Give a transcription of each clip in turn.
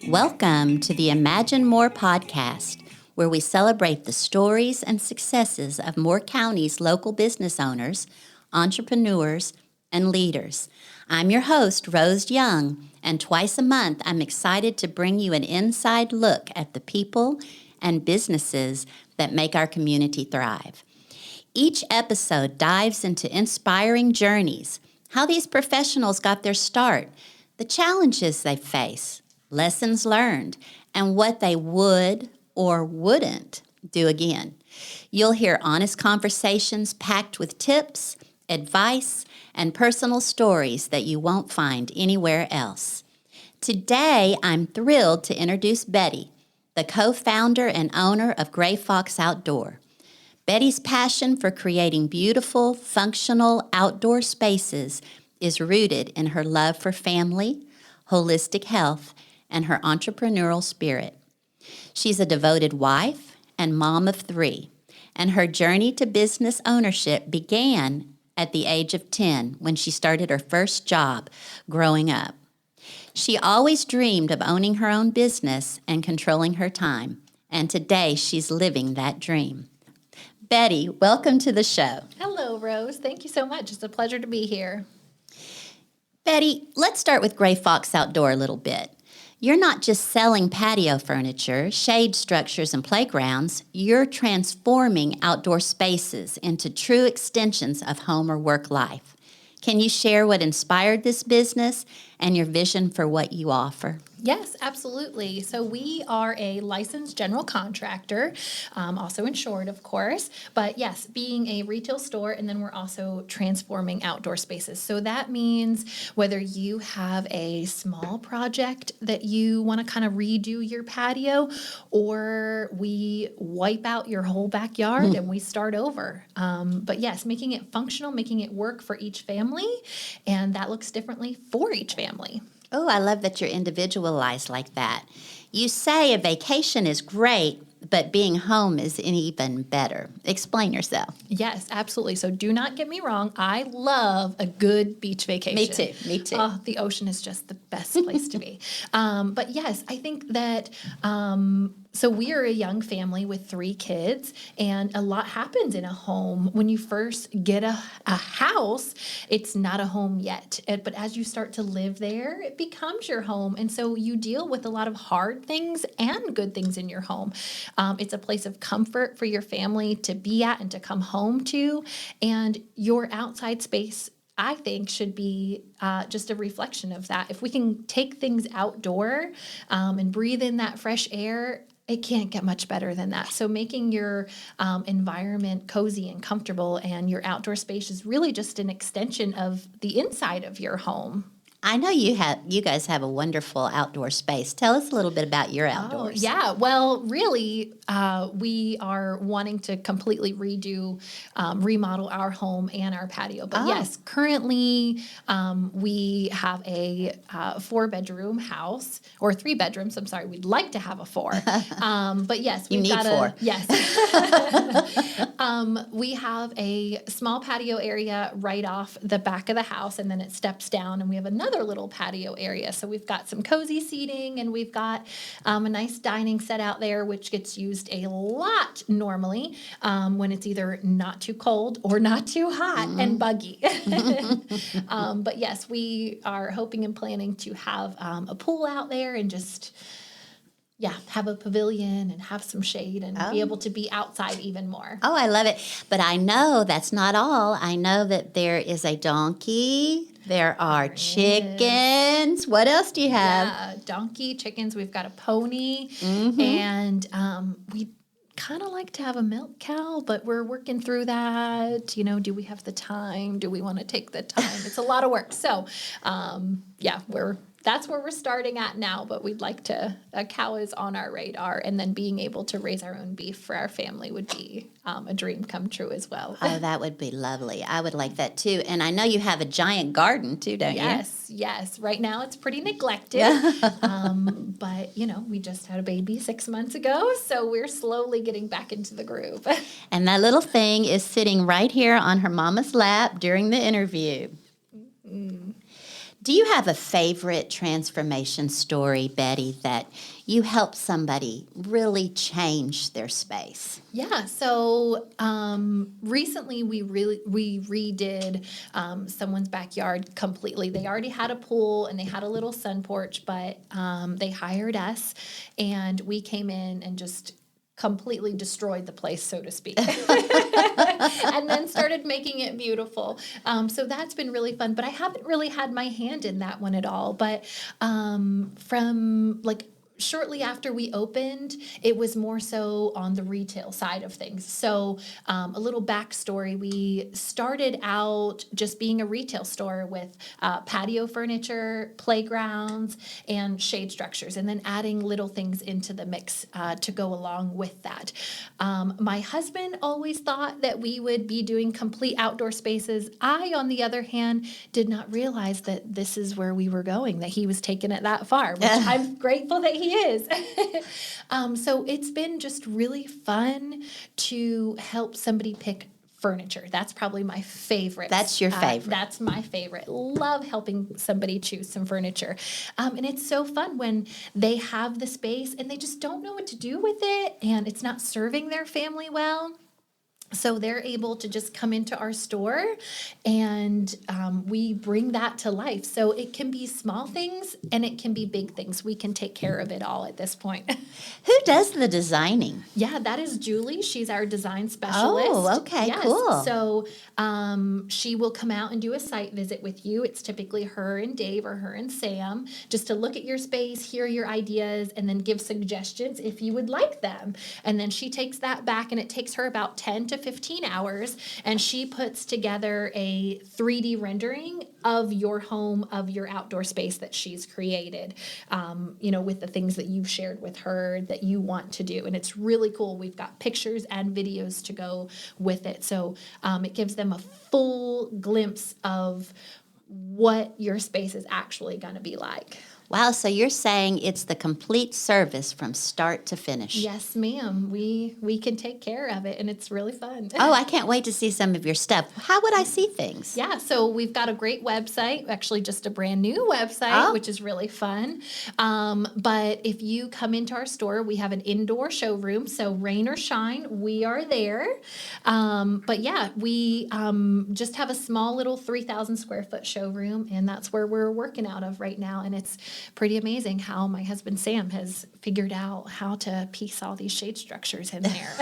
Welcome to the Imagine More podcast, where we celebrate the stories and successes of Moore County's local business owners, entrepreneurs, and leaders. I'm your host, Rose Young, and twice a month I'm excited to bring you an inside look at the people and businesses that make our community thrive. Each episode dives into inspiring journeys, how these professionals got their start, the challenges they face, lessons learned, and what they would or wouldn't do again. You'll hear honest conversations packed with tips, advice, and personal stories that you won't find anywhere else. Today, I'm thrilled to introduce Betty, the co-founder and owner of GreyFox Outdoor. Betty's passion for creating beautiful, functional outdoor spaces is rooted in her love for family, holistic health, and her entrepreneurial spirit. She's a devoted wife and mom of 3, and her journey to business ownership began at the age of 10 when she started her first job growing up. She always dreamed of owning her own business and controlling her time, and today she's living that dream. Betty, welcome to the show. Hello, Rose. Thank you so much. It's a pleasure to be here. Betty, let's start with GreyFox Outdoor a little bit. You're not just selling patio furniture, shade structures, and playgrounds. You're transforming outdoor spaces into true extensions of home or work life. Can you share what inspired this business and your vision for what you offer? Yes, absolutely. So we are a licensed general contractor, also insured, of course. But yes, being a retail store, and then we're also transforming outdoor spaces. So that means whether you have a small project that you want to kind of redo your patio, or we wipe out your whole backyard and we start over. But yes, making it functional, making it work for each family, and that looks differently for each family. Oh, I love that you're individualized like that. You say a vacation is great, but being home is even better. Explain yourself. Yes, absolutely. So do not get me wrong. I love a good beach vacation. Me too. The ocean is just the best place to be. But yes, I think that so we are a young family with 3 kids, and a lot happens in a home. When you first get a house, it's not a home yet. But as you start to live there, it becomes your home. And so you deal with a lot of hard things and good things in your home. It's a place of comfort for your family to be at and to come home to. And your outside space, I think, should be just a reflection of that. If we can take things outdoor and breathe in that fresh air, it can't get much better than that. So making your environment cozy and comfortable, and your outdoor space is really just an extension of the inside of your home. I know you guys have a wonderful outdoor space. Tell us a little bit about your outdoors. Oh, yeah. Well, really, we are wanting to completely remodel our home and our patio. But yes, currently we have a 4-bedroom house, or 3 bedrooms. I'm sorry, we'd like to have a 4. But yes, we've got 4. Yes. We have a small patio area right off the back of the house, and then it steps down, and we have another little patio area. So we've got some cozy seating, and we've got a nice dining set out there, which gets used a lot normally when it's either not too cold or not too hot and buggy. But yes, we are hoping and planning to have a pool out there, and just have a pavilion and have some shade and be able to be outside even more. Oh, I love it. But I know that's not all. I know that there is a donkey. There are chickens. What else do you have? Yeah, donkey, chickens. We've got a pony. And we kind of like to have a milk cow, but we're working through that. Do we have the time? Do we want to take the time? It's a lot of work. So, that's where we're starting at now, but we'd like to, a cow is on our radar, and then being able to raise our own beef for our family would be a dream come true as well. Oh, that would be lovely. I would like that too. And I know you have a giant garden too, don't you? Yes. Right now it's pretty neglected, but we just had a baby 6 months ago, so we're slowly getting back into the groove. And that little thing is sitting right here on her mama's lap during the interview. Do you have a favorite transformation story, Betty, that you helped somebody really change their space? Yeah, so recently we redid someone's backyard completely. They already had a pool and they had a little sun porch, but they hired us, and we came in and just completely destroyed the place, so to speak, and then started making it beautiful. So that's been really fun, but I haven't really had my hand in that one at all. But from like shortly after we opened, it was more so on the retail side of things. So a little backstory, we started out just being a retail store with patio furniture, playgrounds, and shade structures, and then adding little things into the mix to go along with that. My husband always thought that we would be doing complete outdoor spaces. I, on the other hand, did not realize that this is where we were going, that he was taking it that far, which I'm grateful that he is. So it's been just really fun to help somebody pick furniture. That's probably my favorite. That's your favorite. That's my favorite. Love helping somebody choose some furniture. And it's so fun when they have the space and they just don't know what to do with it and it's not serving their family well. So they're able to just come into our store and we bring that to life. So it can be small things and it can be big things. We can take care of it all at this point. Who does the designing? Yeah, that is Julie. She's our design specialist. Oh, okay, yes. cool. So she will come out and do a site visit with you. It's typically her and Dave or her and Sam, just to look at your space, hear your ideas, and then give suggestions if you would like them. And then she takes that back, and it takes her about 10 to 15 hours, and she puts together a 3D rendering of your home, of your outdoor space that she's created, with the things that you've shared with her that you want to do. And it's really cool. We've got pictures and videos to go with it. So it gives them a full glimpse of what your space is actually going to be like. Wow, so you're saying it's the complete service from start to finish. Yes, ma'am. We can take care of it, and it's really fun. Oh, I can't wait to see some of your stuff. How would I see things? Yeah, so we've got a great website, actually just a brand new website, which is really fun. But if you come into our store, we have an indoor showroom, so rain or shine, we are there. But yeah, we just have a small little 3,000 square foot showroom, and that's where we're working out of right now, and it's pretty amazing how my husband Sam has figured out how to piece all these shade structures in there.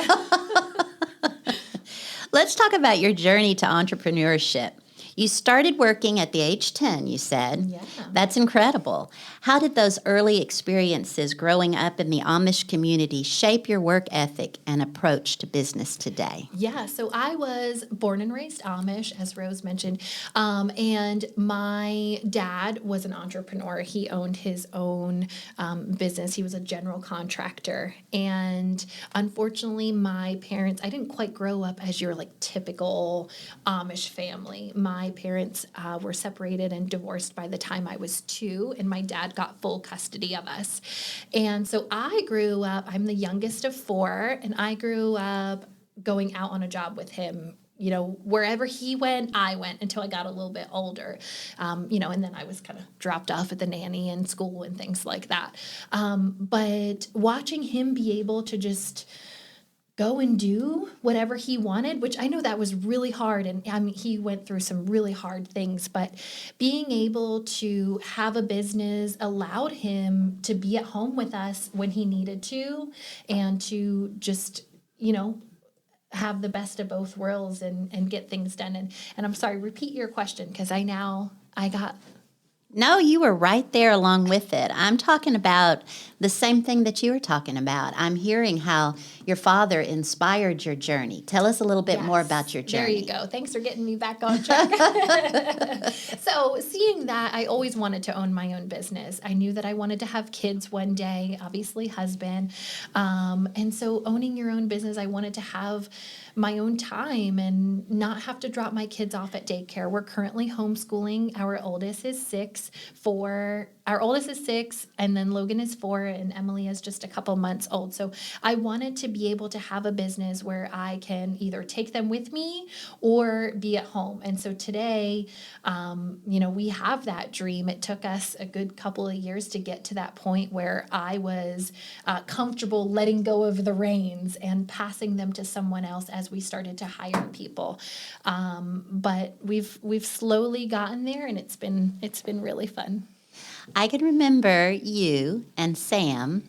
Let's talk about your journey to entrepreneurship. You started working at the age 10, you said. Yeah. That's incredible. How did those early experiences growing up in the Amish community shape your work ethic and approach to business today? Yeah, so I was born and raised Amish, as Rose mentioned, and my dad was an entrepreneur. He owned his own business. He was a general contractor, and unfortunately, my parents, I didn't quite grow up as your like typical Amish family. My parents were separated and divorced by the time I was 2, and my dad got full custody of us. And so I grew up, I'm the youngest of 4, and I grew up going out on a job with him. Wherever he went, I went until I got a little bit older, and then I was kind of dropped off at the nanny and school and things like that. But watching him be able to just go and do whatever he wanted, which I know that was really hard. And I mean, he went through some really hard things, but being able to have a business allowed him to be at home with us when he needed to, and to just, have the best of both worlds and get things done. And I'm sorry, repeat your question, because I got... No, you were right there along with it. I'm talking about the same thing that you were talking about. I'm hearing how your father inspired your journey. Tell us a little bit more about your journey. There you go. Thanks for getting me back on track. So seeing that, I always wanted to own my own business. I knew that I wanted to have kids one day, obviously husband. And so owning your own business, I wanted to have my own time and not have to drop my kids off at daycare. We're currently homeschooling. Our oldest is 6. our oldest is 6, and then Logan is 4, and Emily is just a couple months old. So I wanted to be able to have a business where I can either take them with me or be at home. And so today, we have that dream. It took us a good couple of years to get to that point where I was comfortable letting go of the reins and passing them to someone else as we started to hire people. But we've slowly gotten there, and it's been really fun. I can remember you and Sam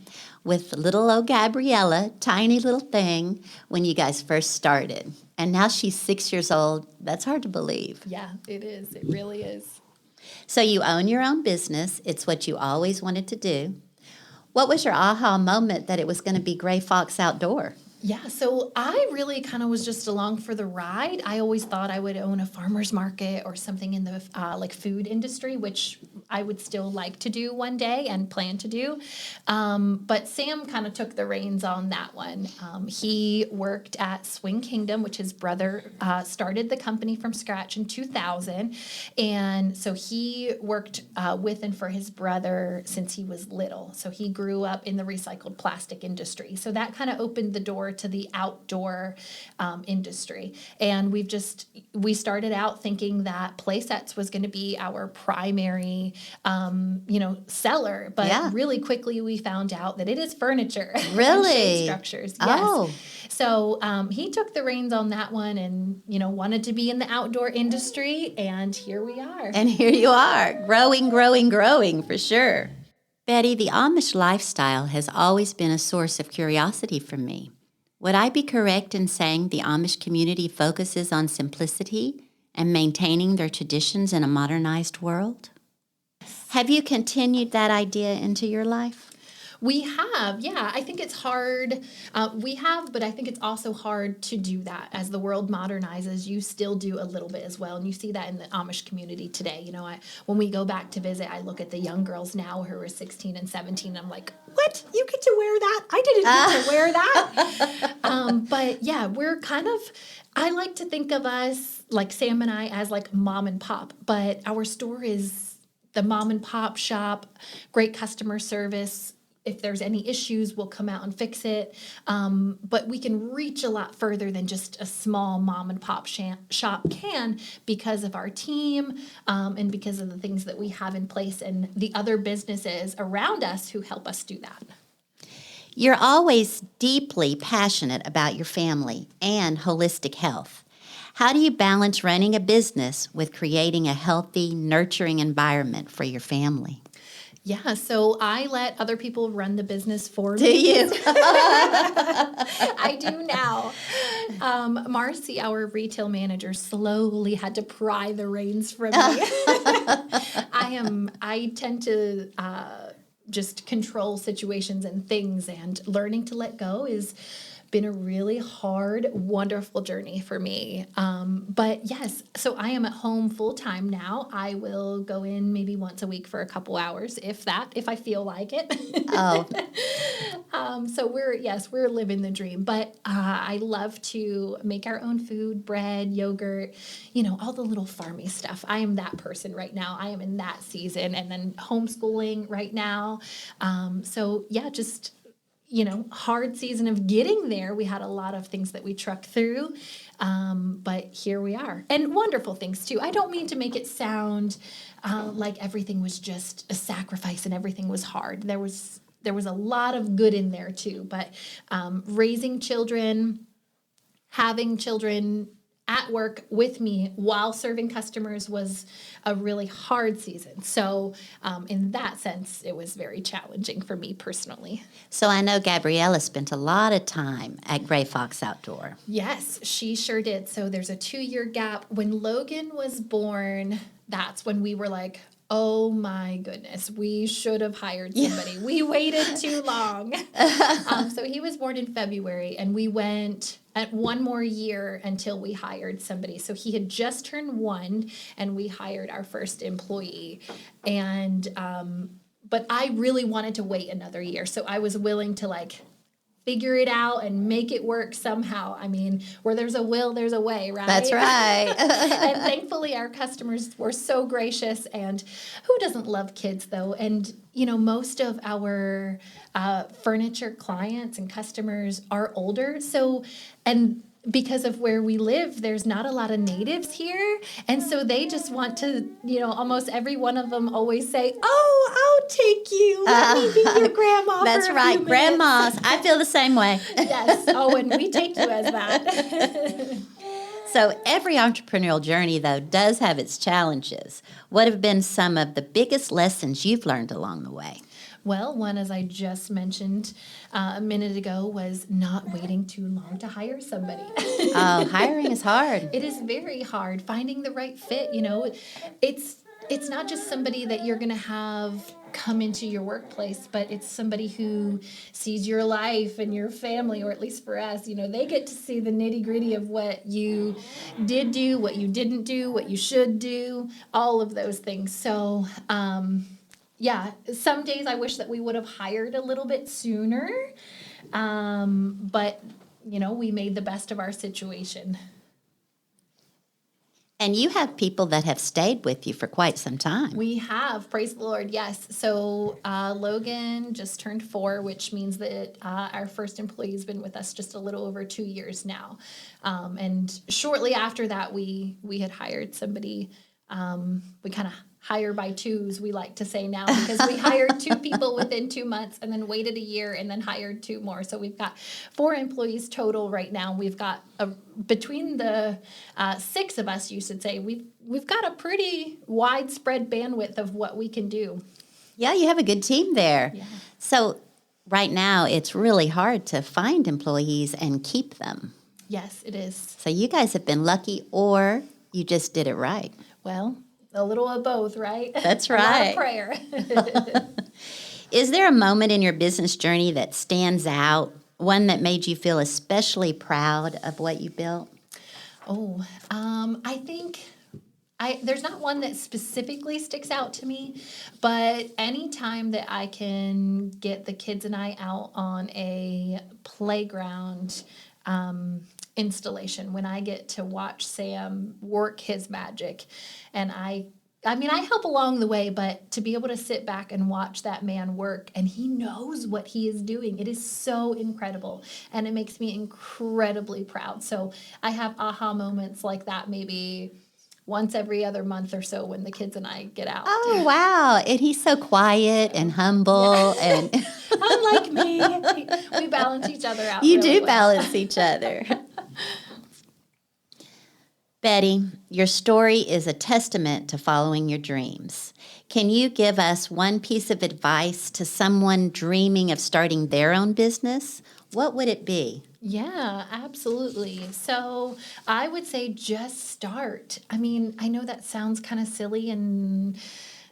with little old Gabriella, tiny little thing, when you guys first started. And now she's 6 years old. That's hard to believe. Yeah, it is. It really is. So you own your own business. It's what you always wanted to do. What was your aha moment that it was going to be GreyFox Outdoor? Yeah, so I really kind of was just along for the ride. I always thought I would own a farmer's market or something in the food industry, which I would still like to do one day and plan to do. But Sam kind of took the reins on that one. He worked at Swing Kingdom, which his brother started the company from scratch in 2000. And so he worked with and for his brother since he was little. So he grew up in the recycled plastic industry. So that kind of opened the door to the outdoor industry. And we started out thinking that play sets was going to be our primary, seller. But really quickly we found out that it is furniture. Really? And shade structures. Yes. Oh. So he took the reins on that one and, wanted to be in the outdoor industry. And here we are. And here you are, growing, growing, growing, for sure. Betty, the Amish lifestyle has always been a source of curiosity for me. Would I be correct in saying the Amish community focuses on simplicity and maintaining their traditions in a modernized world? Have you continued that idea into your life? We have, yeah. I think it's hard. But I think it's also hard to do that. As the world modernizes, you still do a little bit as well. And you see that in the Amish community today. When we go back to visit, I look at the young girls now who are 16 and 17. I'm like, what? You get to wear that? I didn't get to wear that. But yeah, we're I like to think of us, like Sam and I, as like mom and pop. But our store is the mom and pop shop, great customer service. If there's any issues, we'll come out and fix it. But we can reach a lot further than just a small mom and pop shop can because of our team and because of the things that we have in place and the other businesses around us who help us do that. You're always deeply passionate about your family and holistic health. How do you balance running a business with creating a healthy, nurturing environment for your family? Yeah, so I let other people run the business for me. Do you? I do now. Marcy, our retail manager, slowly had to pry the reins from me. I tend to just control situations and things, and learning to let go is been a really hard, wonderful journey for me. But yes, so I am at home full time now. I will go in maybe once a week for a couple hours, if I feel like it. Oh. So we're living the dream. But I love to make our own food, bread, yogurt, all the little farmy stuff. I am that person right now. I am in that season, and then homeschooling right now. So yeah, just hard season of getting there. We had a lot of things that we trucked through, but here we are. And wonderful things, too. I don't mean to make it sound like everything was just a sacrifice and everything was hard. There was a lot of good in there, too. But raising children, having children at work with me while serving customers was a really hard season. So in that sense, it was very challenging for me personally. So I know Gabriella spent a lot of time at GreyFox Outdoor. Yes, she sure did. So there's a 2-year gap. When Logan was born, that's when we were like, oh my goodness, we should have hired somebody. We waited too long. So he was born in February, and we went at one more year until we hired somebody. So he had just turned 1, and we hired our first employee. And but I really wanted to wait another year, so I was willing to figure it out and make it work somehow. I mean, where there's a will, there's a way, right? That's right. And thankfully, our customers were so gracious. And who doesn't love kids, though? And, most of our furniture clients and customers are older. And because of where we live, there's not a lot of natives here. And so they just want to, almost every one of them always say, "Oh, I'll take you. Let me be your grandma." That's for a right. few minutes." Grandmas. I feel the same way. Yes. Oh, and we take you as that. So every entrepreneurial journey, though, does have its challenges. What have been some of the biggest lessons you've learned along the way? Well, one, as I just mentioned a minute ago, was not waiting too long to hire somebody. Oh, hiring is hard. It is very hard finding the right fit. It's not just somebody that you're going to have come into your workplace, but it's somebody who sees your life and your family, or at least for us, they get to see the nitty gritty of what you did do, what you didn't do, what you should do, all of those things. So, yeah, some days I wish that we would have hired a little bit sooner, but, we made the best of our situation. And you have people that have stayed with you for quite some time. We have, praise the Lord, yes. So Logan just turned 4, which means that our first employee has been with us just a little over 2 years now. And shortly after that, we had hired somebody. We kind of hire by twos, we like to say now, because we hired 2 people within 2 months and then waited a year and then hired 2 more. So we've got 4 employees total right now. We've got between the 6 of us, you should say, we've got a pretty widespread bandwidth of what we can do. Yeah, you have a good team there. Yeah. So right now, it's really hard to find employees and keep them. Yes, it is. So you guys have been lucky, or you just did it right. Well, a little of both, right? That's A lot right. of prayer. Is there a moment in your business journey that stands out, one that made you feel especially proud of what you built? Oh, I think there's not one that specifically sticks out to me, but anytime that I can get the kids and I out on a playground installation, when I get to watch Sam work his magic, and I help along the way, but to be able to sit back and watch that man work, and he knows what he is doing, it is so incredible, and it makes me incredibly proud. So I have aha moments like that maybe once every other month or so when the kids and I get out. Oh, wow. And he's so quiet and humble. Yeah. And Unlike me, we balance each other out. you really do well. balance each other. Betty, your story is a testament to following your dreams. Can you give us one piece of advice to someone dreaming of starting their own business? What would it be? Yeah, absolutely. So I would say just start. I mean, I know that sounds kind of silly and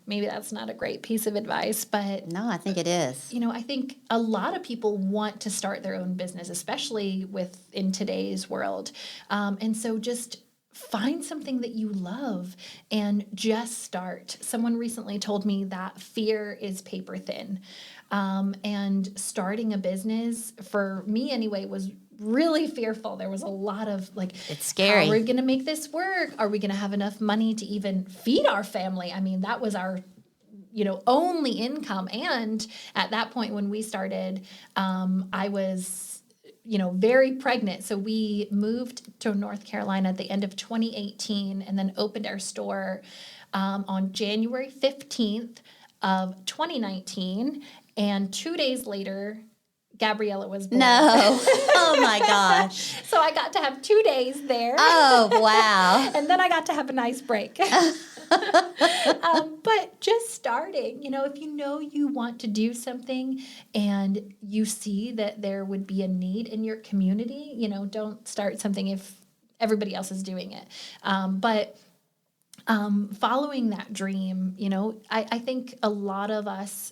maybe that's not a great piece of advice, but No, I think it is. I think a lot of people want to start their own business, especially in today's world. And so just find something that you love and just start. Someone recently told me that fear is paper thin. And starting a business, for me anyway, was really fearful. There was a lot of It's scary. how are we going to make this work? Are we going to have enough money to even feed our family? I mean, that was our only income. And at that point when we started, I was very pregnant. So we moved to North Carolina at the end of 2018 and then opened our store on January 15th of 2019. And 2 days later, Gabriella was born. No. Oh, my gosh. So I got to have 2 days there. Oh, wow. And then I got to have a nice break. But just starting, if you want to do something and you see that there would be a need in your community, don't start something if everybody else is doing it. But following that dream, I think a lot of us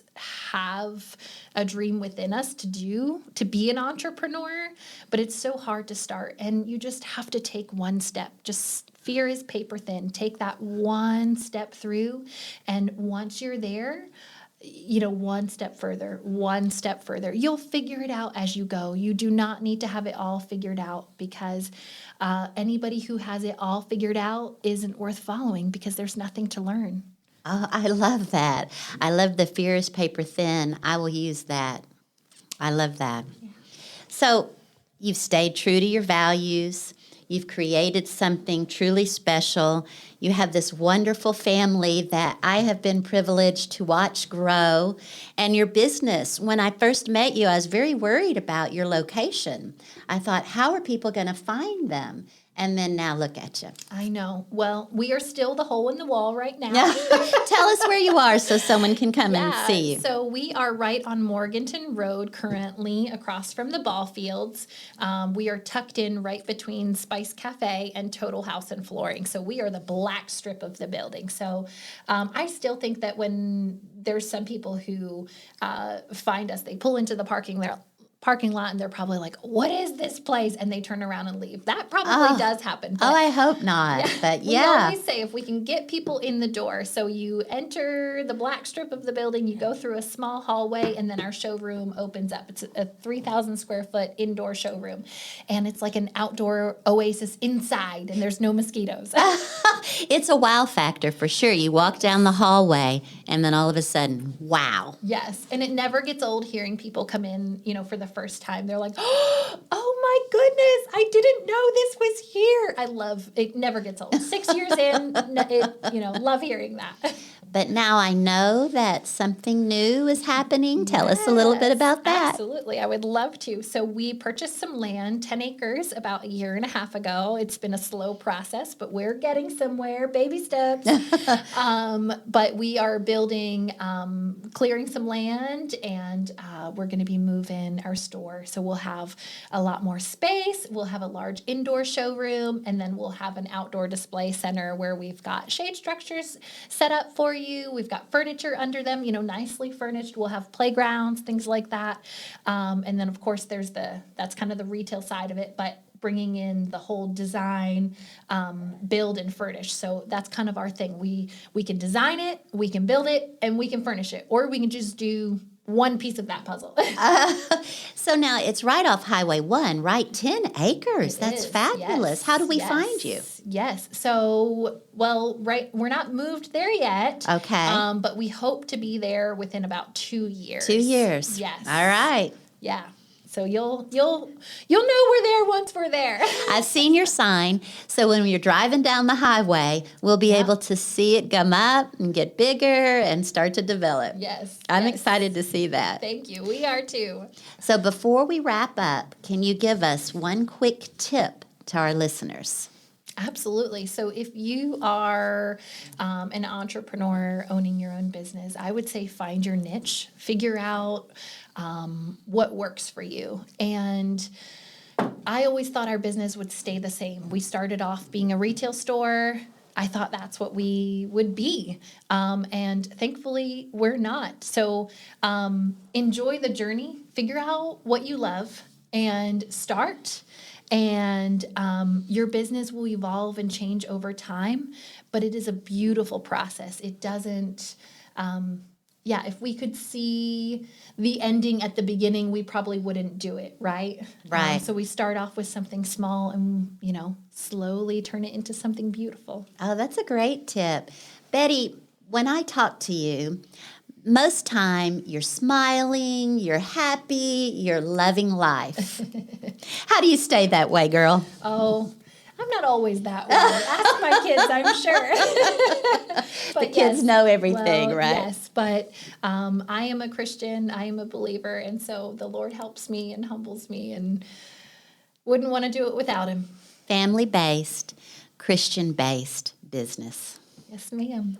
have a dream within us to be an entrepreneur, but it's so hard to start. And you just have to take one step. Just fear is paper thin. Take that one step through. And once you're there, one step further, one step further. You'll figure it out as you go. You do not need to have it all figured out, because anybody who has it all figured out isn't worth following, because there's nothing to learn. Oh, I love that. I love the fear is paper thin. I will use that. I love that. Yeah. So you've stayed true to your values. You've created something truly special. You have this wonderful family that I have been privileged to watch grow. And your business, when I first met you, I was very worried about your location. I thought, how are people going to find them? And then now look at you. I know. Well, we are still the hole in the wall right now. Tell us where you are so someone can come and see you. So we are right on Morganton Road currently, across from the ball fields. We are tucked in right between Spice Cafe and Total House and Flooring. So we are the black strip of the building. So I still think that when there's some people who find us, they pull into the parking lot and they're probably like, what is this place? And they turn around and leave. That probably does happen. But I hope not. But we always say, if we can get people in the door, so you enter the black strip of the building, you go through a small hallway, and then our showroom opens up. It's a 3,000 square foot indoor showroom, and it's like an outdoor Oasis inside, and there's no mosquitoes. It's a wow factor for sure. You walk down the hallway, and then all of a sudden, wow. Yes, and it never gets old hearing people come in, for the first time. They're like, oh my goodness, I didn't know this was here. I love it. Never gets old. 6 years in, love hearing that. But now I know that something new is happening. Tell us a little bit about that. Absolutely. I would love to. So we purchased some land, 10 acres, about a year and a half ago. It's been a slow process, but we're getting somewhere, baby steps. But we are building, clearing some land, and we're going to be moving our store. So we'll have a lot more space. We'll have a large indoor showroom, and then we'll have an outdoor display center where we've got shade structures set up for you. We've got furniture under them, nicely furnished. We'll have playgrounds, things like that. And then, of course, that's kind of the retail side of it, but bringing in the whole design, build, and furnish. So that's kind of our thing. We can design it, we can build it, and we can furnish it. Or we can just do one piece of that puzzle. So now it's right off Highway 1, right? 10 acres. That's is, fabulous. yes, How do we yes, find you? Yes. So, we're not moved there yet. Okay. But we hope to be there within about 2 years. 2 years. Yes. All right. Yeah. So you'll know we're there once we're there. I've seen your sign, so when you're driving down the highway, we'll be able to see it come up and get bigger and start to develop. Yes. I'm excited to see that. Thank you. We are too. So before we wrap up, can you give us one quick tip to our listeners? Absolutely. So if you are an entrepreneur owning your own business, I would say find your niche, figure out what works for you. And I always thought our business would stay the same. We started off being a retail store. I thought that's what we would be. And thankfully, we're not. So enjoy the journey, figure out what you love, and start. And your business will evolve and change over time, but it is a beautiful process. It doesn't, if we could see the ending at the beginning, we probably wouldn't do it, right? Right. So we start off with something small and, slowly turn it into something beautiful. Oh, that's a great tip. Betty, when I talk to you, most time you're smiling, you're happy, you're loving life. How do you stay that way, girl? Oh, I'm not always that way. Ask my kids, I'm sure. But the kids know everything, right? Yes, but I am a Christian. I am a believer. And so the Lord helps me and humbles me, and wouldn't want to do it without him. Family-based, Christian-based business. Yes, ma'am.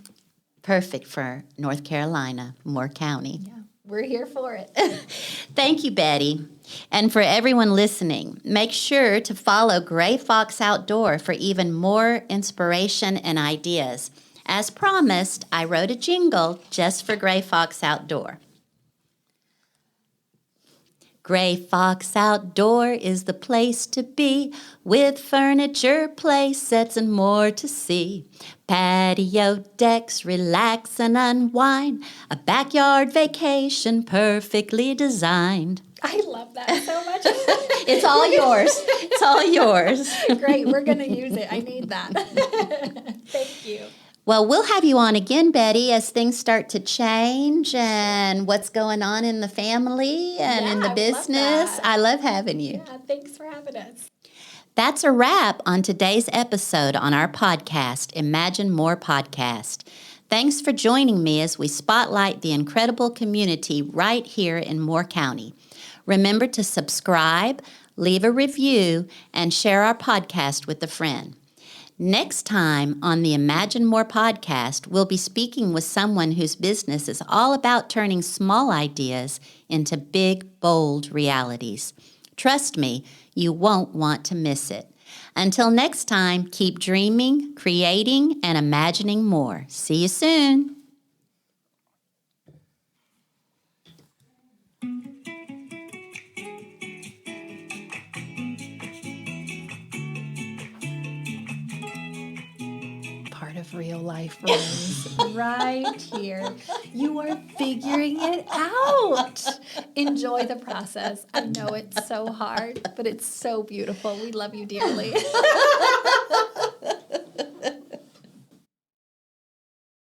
Perfect for North Carolina, Moore County. Yeah, we're here for it. Thank you, Betty. And for everyone listening, make sure to follow GreyFox Outdoor for even more inspiration and ideas. As promised, I wrote a jingle just for GreyFox Outdoor. GreyFox Outdoor is the place to be, with furniture, play sets, and more to see. Patio decks, relax and unwind, a backyard vacation perfectly designed. I love that so much. It's all yours. It's all yours. Great. We're going to use it. I need that. Thank you. Well, we'll have you on again, Betty, as things start to change and what's going on in the family and in the business. I love having you. Yeah, thanks for having us. That's a wrap on today's episode on our podcast, Imagine More Podcast. Thanks for joining me as we spotlight the incredible community right here in Moore County. Remember to subscribe, leave a review, and share our podcast with a friend. Next time on the Imagine More podcast, we'll be speaking with someone whose business is all about turning small ideas into big, bold realities. Trust me, you won't want to miss it. Until next time, keep dreaming, creating, and imagining more. See you soon. Part of real life, Rose, right here. You are figuring it out. Enjoy the process. I know it's so hard, but it's so beautiful. We love you dearly.